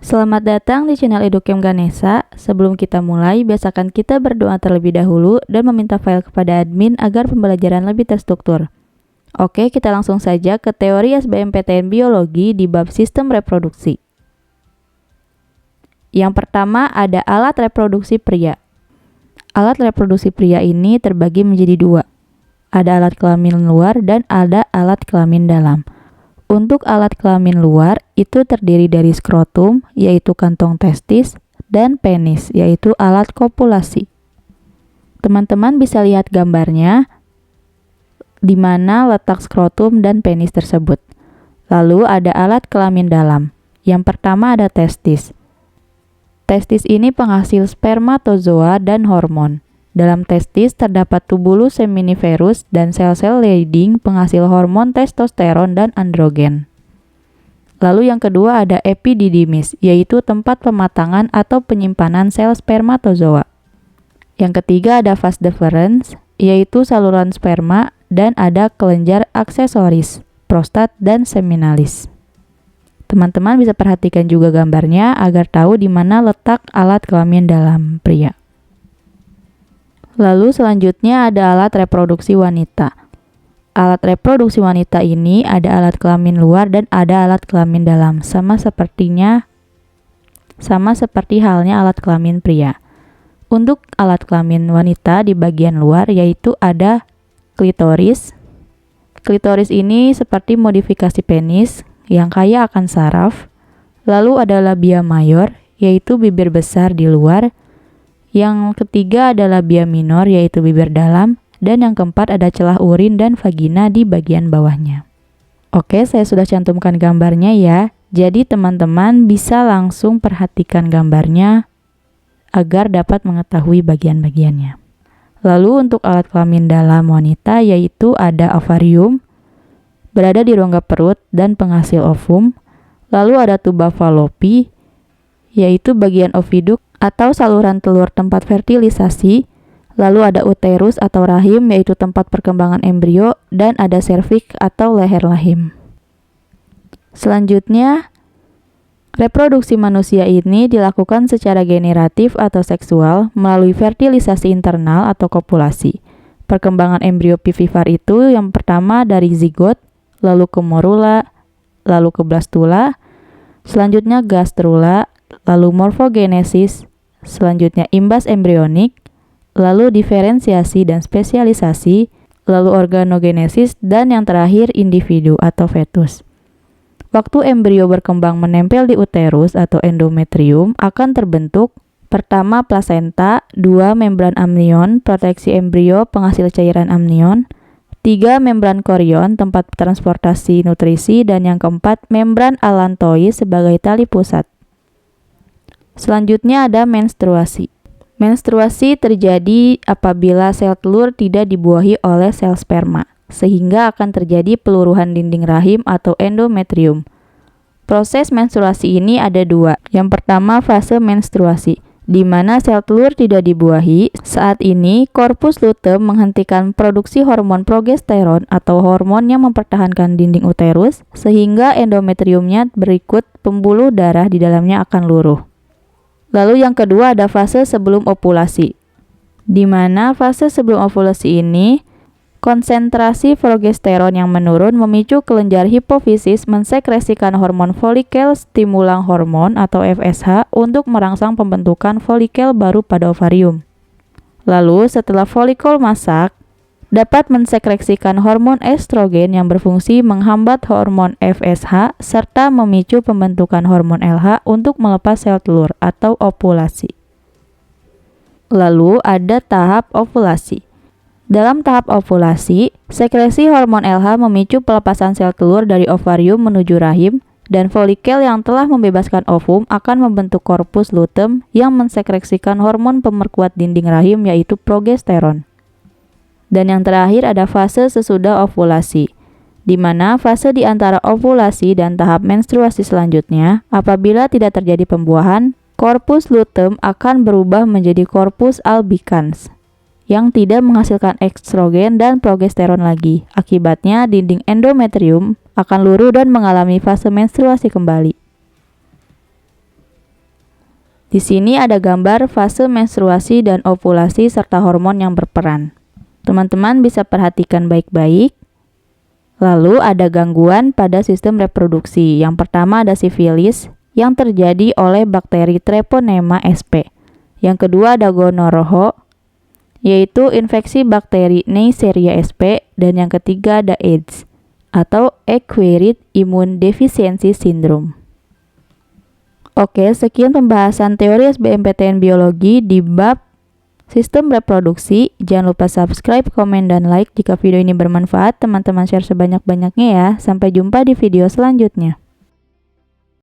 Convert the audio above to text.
Selamat datang di channel Educam Ganesha. Sebelum kita mulai, biasakan kita berdoa terlebih dahulu dan meminta file kepada admin agar pembelajaran lebih terstruktur. Oke, kita langsung saja ke teori SBMPTN Biologi di bab sistem reproduksi. Yang pertama ada alat reproduksi pria. Alat reproduksi pria ini terbagi menjadi dua. Ada alat kelamin luar dan ada alat kelamin dalam. Untuk alat kelamin luar itu terdiri dari skrotum, yaitu kantong testis, dan penis, yaitu alat kopulasi. Teman-teman bisa lihat gambarnya di mana letak skrotum dan penis tersebut. Lalu ada alat kelamin dalam. Yang pertama ada testis. Testis ini penghasil spermatozoa dan hormon. Dalam testis terdapat tubulus seminiferus dan sel-sel Leydig penghasil hormon testosteron dan androgen. Lalu yang kedua ada epididymis, yaitu tempat pematangan atau penyimpanan sel spermatozoa. Yang ketiga ada vas deferens, yaitu saluran sperma, dan ada kelenjar aksesoris, prostat dan seminalis. Teman-teman bisa perhatikan juga gambarnya agar tahu di mana letak alat kelamin dalam pria. Lalu selanjutnya ada alat reproduksi wanita. Alat reproduksi wanita ini ada alat kelamin luar dan ada alat kelamin dalam, sama seperti halnya alat kelamin pria. Untuk alat kelamin wanita di bagian luar yaitu ada klitoris. Klitoris ini seperti modifikasi penis yang kaya akan saraf. Lalu ada labia mayor, yaitu bibir besar di luar. Yang ketiga adalah labia minor, yaitu bibir dalam, dan yang keempat ada celah urin dan vagina di bagian bawahnya. Oke, saya sudah cantumkan gambarnya ya. Jadi teman-teman bisa langsung perhatikan gambarnya agar dapat mengetahui bagian-bagiannya. Lalu untuk alat kelamin dalam wanita yaitu ada ovarium, berada di rongga perut dan penghasil ovum. Lalu ada tuba fallopi, yaitu bagian oviduk atau saluran telur tempat fertilisasi. Lalu ada uterus atau rahim, yaitu tempat perkembangan embrio, dan ada serviks atau leher rahim. Selanjutnya, reproduksi manusia ini dilakukan secara generatif atau seksual melalui fertilisasi internal atau kopulasi. Perkembangan embrio vivipar itu yang pertama dari zigot, lalu ke morula, lalu ke blastula, selanjutnya gastrula, lalu morfogenesis, selanjutnya imbas embrionik, lalu diferensiasi dan spesialisasi, lalu organogenesis, dan yang terakhir individu atau fetus. Waktu embrio berkembang menempel di uterus atau endometrium akan terbentuk pertama plasenta, 2 membran amnion, proteksi embrio penghasil cairan amnion, 3 membran korion, tempat transportasi nutrisi, dan yang keempat membran allantois sebagai tali pusat. Selanjutnya ada menstruasi. Menstruasi terjadi apabila sel telur tidak dibuahi oleh sel sperma, sehingga akan terjadi peluruhan dinding rahim atau endometrium. Proses menstruasi ini ada dua. Yang pertama fase menstruasi, di mana sel telur tidak dibuahi. Saat ini, korpus luteum menghentikan produksi hormon progesteron atau hormon yang mempertahankan dinding uterus, sehingga endometriumnya berikut pembuluh darah di dalamnya akan luruh. Lalu yang kedua ada fase sebelum ovulasi, di mana fase sebelum ovulasi ini konsentrasi progesteron yang menurun memicu kelenjar hipofisis mensekresikan hormon folikel stimulang hormon atau FSH untuk merangsang pembentukan folikel baru pada ovarium. Lalu setelah folikel masak, dapat mensekresikan hormon estrogen yang berfungsi menghambat hormon FSH serta memicu pembentukan hormon LH untuk melepas sel telur atau ovulasi. Lalu ada tahap ovulasi. Dalam tahap ovulasi, sekresi hormon LH memicu pelepasan sel telur dari ovarium menuju rahim, dan folikel yang telah membebaskan ovum akan membentuk korpus luteum yang mensekresikan hormon pemerkuat dinding rahim yaitu progesteron. Dan yang terakhir ada fase sesudah ovulasi, di mana fase di antara ovulasi dan tahap menstruasi selanjutnya, apabila tidak terjadi pembuahan, korpus luteum akan berubah menjadi korpus albicans, yang tidak menghasilkan estrogen dan progesteron lagi. Akibatnya, dinding endometrium akan luruh dan mengalami fase menstruasi kembali. Di sini ada gambar fase menstruasi dan ovulasi serta hormon yang berperan. Teman-teman bisa perhatikan baik-baik. Lalu ada gangguan pada sistem reproduksi. Yang pertama ada sifilis yang terjadi oleh bakteri Treponema sp. Yang kedua ada gonorrhea, yaitu infeksi bakteri Neisseria sp. Dan yang ketiga ada AIDS atau Acquired Immune Deficiency Syndrome. Oke, sekian pembahasan teori SBMPTN Biologi di bab sistem reproduksi. Jangan lupa subscribe, komen, dan like jika video ini bermanfaat. Teman-teman share sebanyak-banyaknya ya. Sampai jumpa di video selanjutnya.